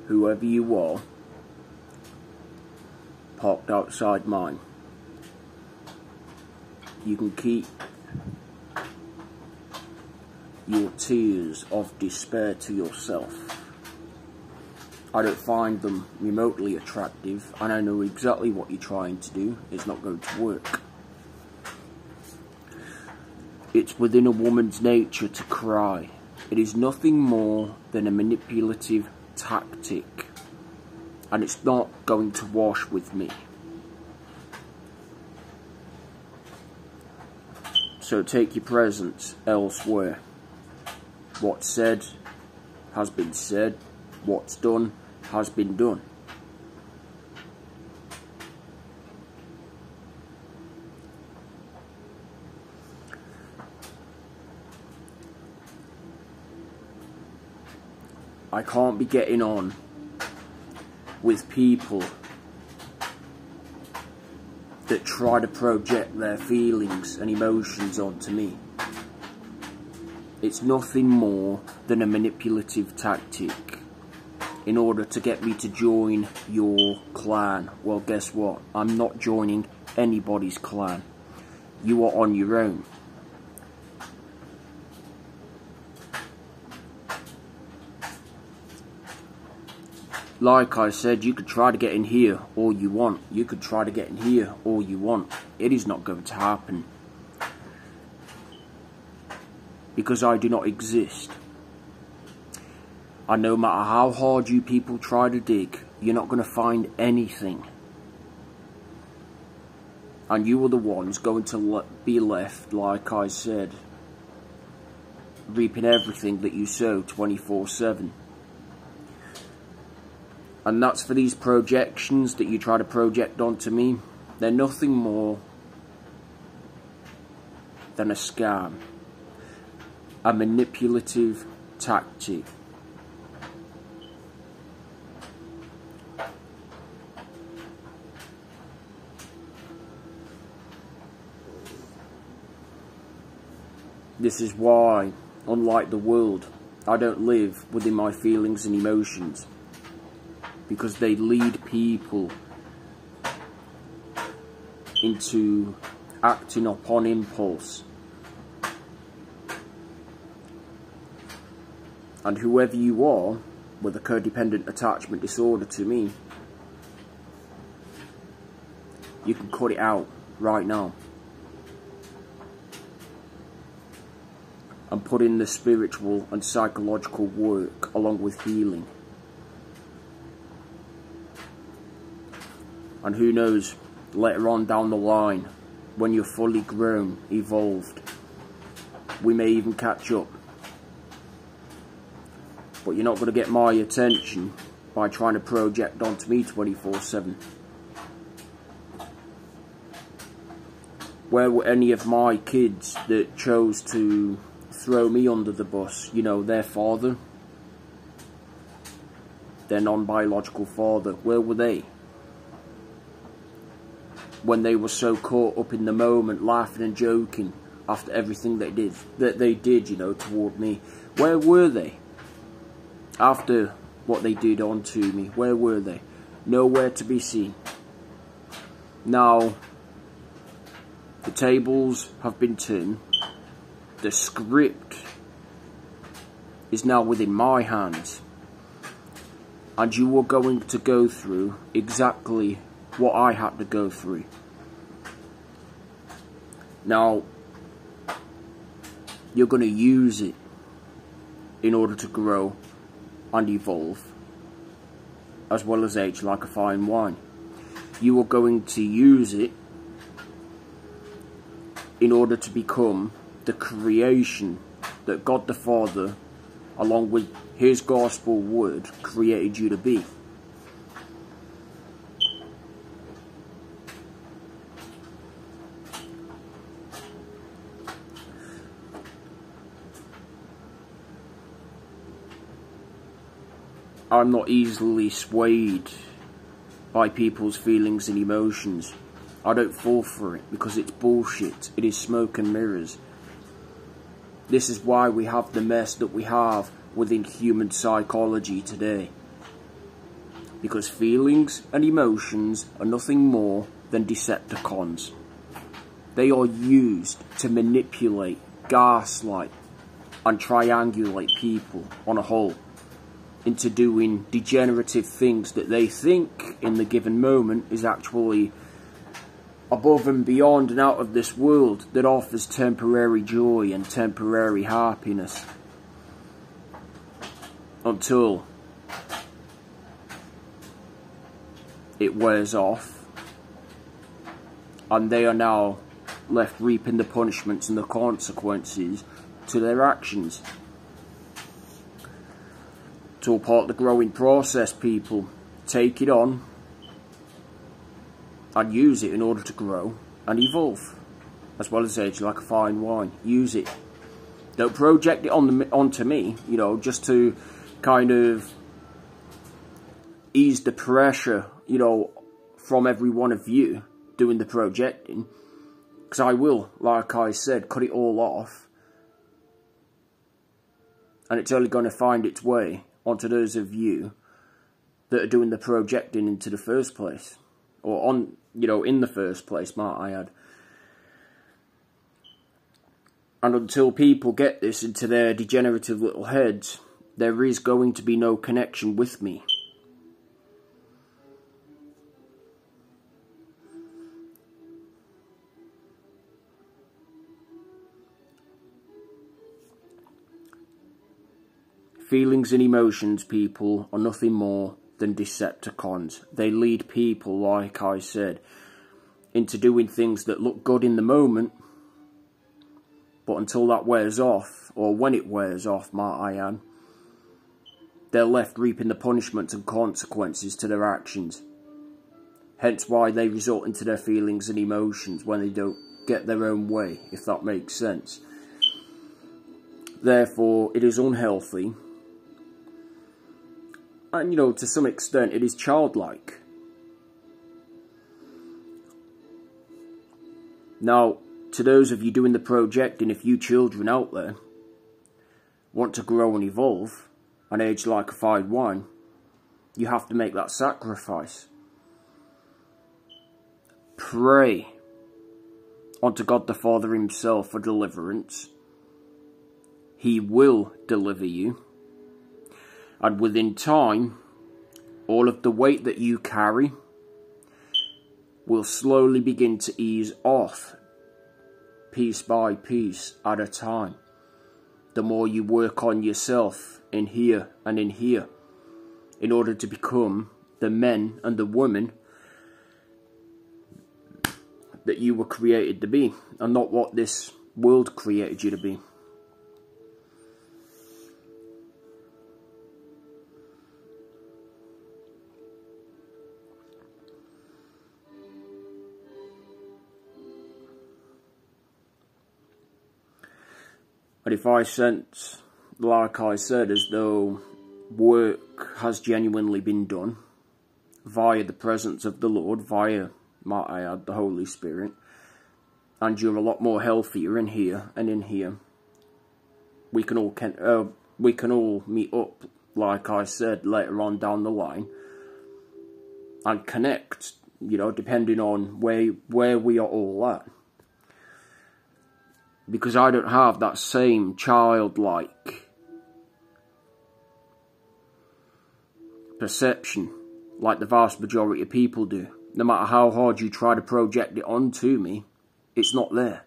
whoever you are, parked outside mine. You can keep your tears of despair to yourself. I don't find them remotely attractive, and I know exactly what you're trying to do. It's not going to work. It's within a woman's nature to cry. It is nothing more than a manipulative tactic, and it's not going to wash with me. So take your presence elsewhere. What's said has been said. What's done has been done. I can't be getting on with people that try to project their feelings and emotions onto me. It's nothing more than a manipulative tactic in order to get me to join your clan. Well, guess what? I'm not joining anybody's clan. You are on your own. Like I said, you could try to get in here all you want. You could try to get in here all you want. It is not going to happen. Because I do not exist. And no matter how hard you people try to dig, you're not going to find anything. And you are the ones going to be left, like I said, reaping everything that you sow 24/7. And that's for these projections that you try to project onto me. They're nothing more than a scam. A manipulative tactic. This is why, unlike the world, I don't live within my feelings and emotions. Because they lead people into acting upon impulse. And whoever you are, with a codependent attachment disorder to me, you can cut it out right now. And put in the spiritual and psychological work along with healing. And who knows, later on down the line, when you're fully grown, evolved, we may even catch up. But you're not going to get my attention by trying to project onto me 24/7. Where were any of my kids that chose to throw me under the bus? You know, their father, their non-biological father, where were they? When they were so caught up in the moment, laughing and joking after everything they did, you know, toward me. Where were they? After what they did onto me, where were they? Nowhere to be seen. Now, the tables have been turned. The script is now within my hands. And you are going to go through exactly what I had to go through. Now, you're going to use it in order to grow and evolve, as well as age like a fine wine. You are going to use it in order to become the creation that God the Father, along with His gospel word, created you to be. I'm not easily swayed by people's feelings and emotions. I don't fall for it because it's bullshit. It is smoke and mirrors. This is why we have the mess that we have within human psychology today. Because feelings and emotions are nothing more than Decepticons. They are used to manipulate, gaslight, and triangulate people on a whole into doing degenerative things that they think in the given moment is actually above and beyond and out of this world, that offers temporary joy and temporary happiness. Until it wears off and they are now left reaping the punishments and the consequences to their actions. It's all part of the growing process, people. Take it on and use it in order to grow and evolve, as well as age like a fine wine. Use it. Don't project it onto me, you know, just to kind of ease the pressure, you know, from every one of you doing the projecting. Because I will, like I said, cut it all off. And it's only going to find its way onto those of you that are doing the projecting into the first place. Or on, you know, in the first place, might I add. And until people get this into their degenerative little heads, there is going to be no connection with me. Feelings and emotions, people, are nothing more than Decepticons. They lead people, like I said, into doing things that look good in the moment, but until that wears off, or when it wears off, might I add, they're left reaping the punishments and consequences to their actions. Hence why they resort into their feelings and emotions when they don't get their own way, if that makes sense. Therefore, it is unhealthy. And, you know, to some extent, it is childlike. Now, to those of you doing the projecting, if you children out there want to grow and evolve and age like a fine wine, you have to make that sacrifice. Pray unto God the Father himself for deliverance. He will deliver you. And within time, all of the weight that you carry will slowly begin to ease off, piece by piece at a time. The more you work on yourself in here and in here, in order to become the men and the women that you were created to be, and not what this world created you to be. But if I sense, like I said, as though work has genuinely been done via the presence of the Lord, via, might I add, the Holy Spirit, and you're a lot more healthier in here and in here, we can all meet up, like I said, later on down the line, and connect, you know, depending on where we are all at. Because I don't have that same childlike perception like the vast majority of people do. No matter how hard you try to project it onto me, it's not there.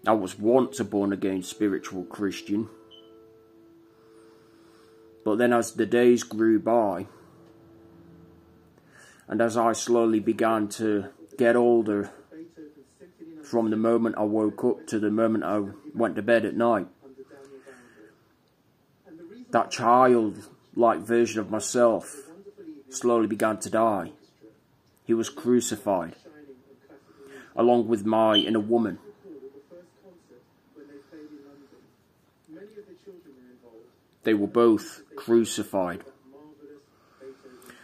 I was once a born-again spiritual Christian. But then as the days grew by, and as I slowly began to get older, from the moment I woke up to the moment I went to bed at night, that childlike version of myself slowly began to die. He was crucified, along with my inner woman. They were both crucified.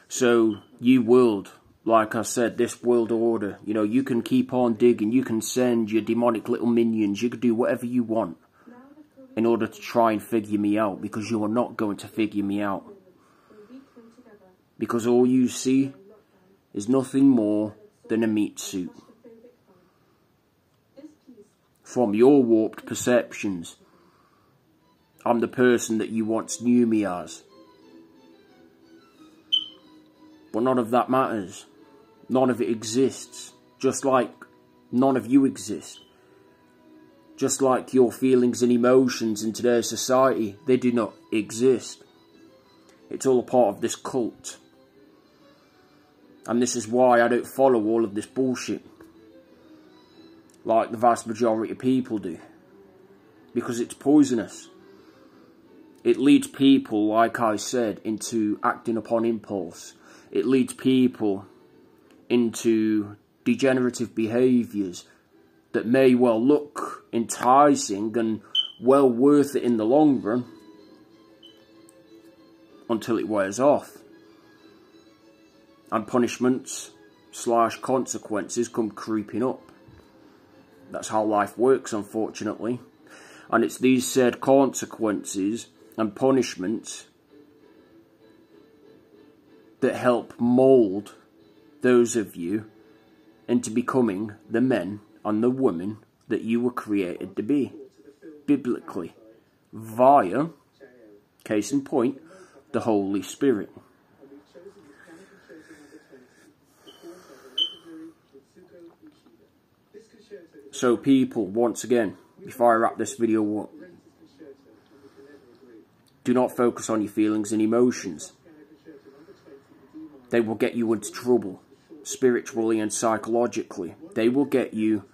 So, you world, like I said, this world order, you know, you can keep on digging, you can send your demonic little minions, you can do whatever you want in order to try and figure me out, because you are not going to figure me out. Because all you see is nothing more than a meat suit. From your warped perceptions, I'm the person that you once knew me as. But none of that matters. None of it exists. Just like none of you exist. Just like your feelings and emotions in today's society, they do not exist. It's all a part of this cult. And this is why I don't follow all of this bullshit like the vast majority of people do. Because it's poisonous. It leads people, like I said, into acting upon impulse. It leads people into degenerative behaviours that may well look enticing and well worth it in the long run, until it wears off. And punishments / consequences come creeping up. That's how life works, unfortunately. And it's these said consequences and punishments that help mould those of you into becoming the men and the women that you were created to be, biblically, via, case in point, the Holy Spirit. So people, once again, before I wrap this video up, do not focus on your feelings and emotions. They will get you into trouble, spiritually and psychologically. They will get you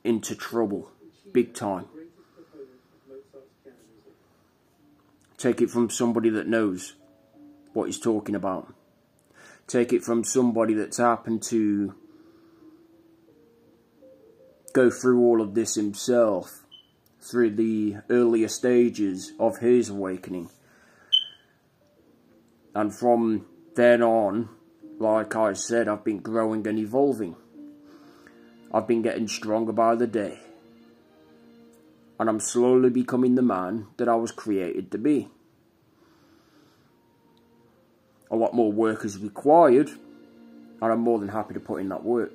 into trouble, big time. Take it from somebody that knows what he's talking about. Take it from somebody that's happened to go through all of this himself, through the earlier stages of his awakening. And from then on, like I said, I've been growing and evolving. I've been getting stronger by the day. And I'm slowly becoming the man that I was created to be. A lot more work is required, and I'm more than happy to put in that work.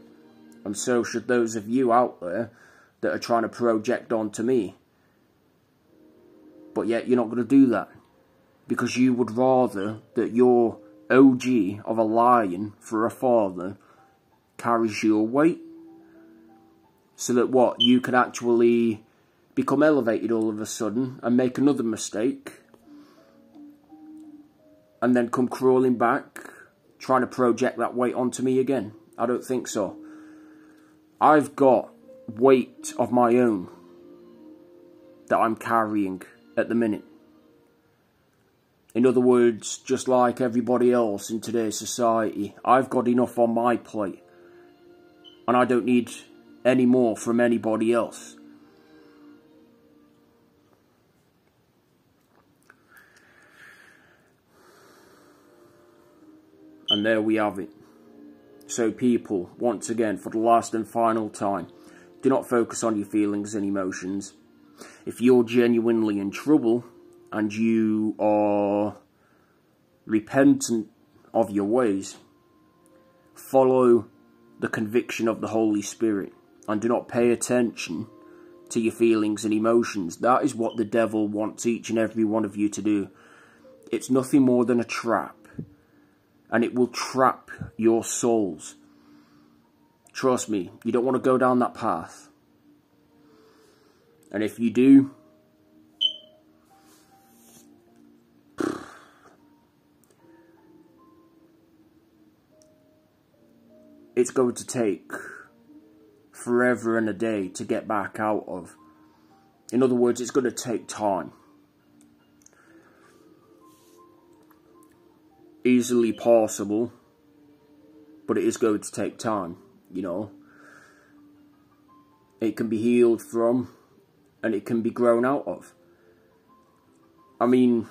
And so should those of you out there that are trying to project onto me. But yet you're not going to do that. Because you would rather that your OG of a lion for a father carries your weight. So that what? You can actually become elevated all of a sudden and make another mistake. And then come crawling back, trying to project that weight onto me again. I don't think so. I've got weight of my own that I'm carrying at the minute. In other words, just like everybody else in today's society, I've got enough on my plate. And I don't need any more from anybody else. And there we have it. So people, once again, for the last and final time, do not focus on your feelings and emotions. If you're genuinely in trouble and you are repentant of your ways, follow the conviction of the Holy Spirit and do not pay attention to your feelings and emotions. That is what the devil wants each and every one of you to do. It's nothing more than a trap. And it will trap your souls. Trust me, you don't want to go down that path. And if you do, it's going to take forever and a day to get back out of. In other words, it's going to take time. Easily possible, but it is going to take time, you know. It can be healed from, and it can be grown out of. I mean,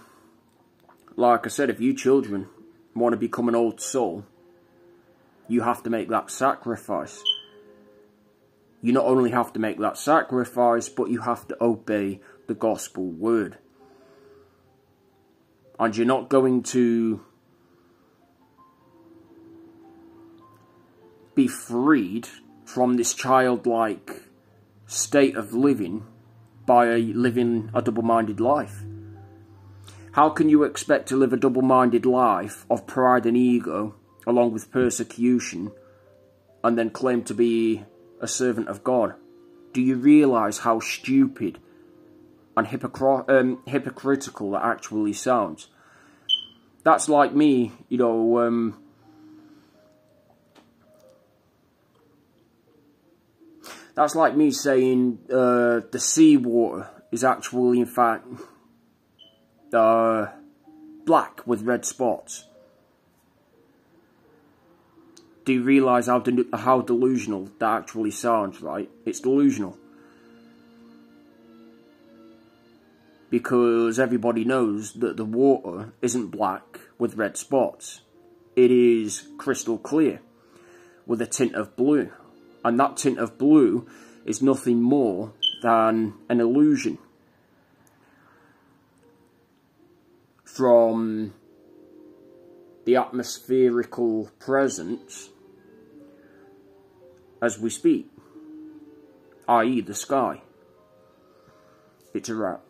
like I said, if you children want to become an old soul, You have to make that sacrifice. You not only have to make that sacrifice, but you have to obey the gospel word. And you're not going to be freed from this childlike state of living by living a double-minded life. How can you expect to live a double-minded life of pride and ego, along with persecution, and then claim to be a servant of God? Do you realise how stupid and hypocritical that actually sounds? That's like me, you know, that's like me saying the seawater is actually, in fact, black with red spots. Do you realise how delusional that actually sounds, right? It's delusional. Because everybody knows that the water isn't black with red spots. It is crystal clear with a tint of blue. And that tint of blue is nothing more than an illusion from the atmospherical presence as we speak, i.e. the sky. It's a wrap.